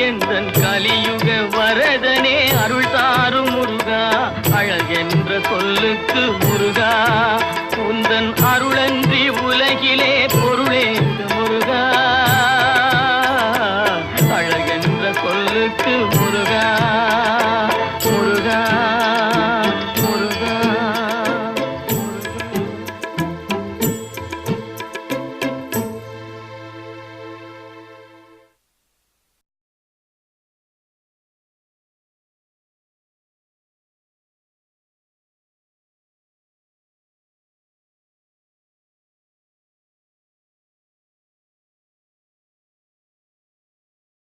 எந்தன் கலியுக வரதனே அருள் தாரும் முருகா அழகென்ற சொல்லுக்கு முருகா உந்தன் அருளன்றி உலகிலே பொருளேது முருகா அழகென்ற சொல்லுக்கு முருகா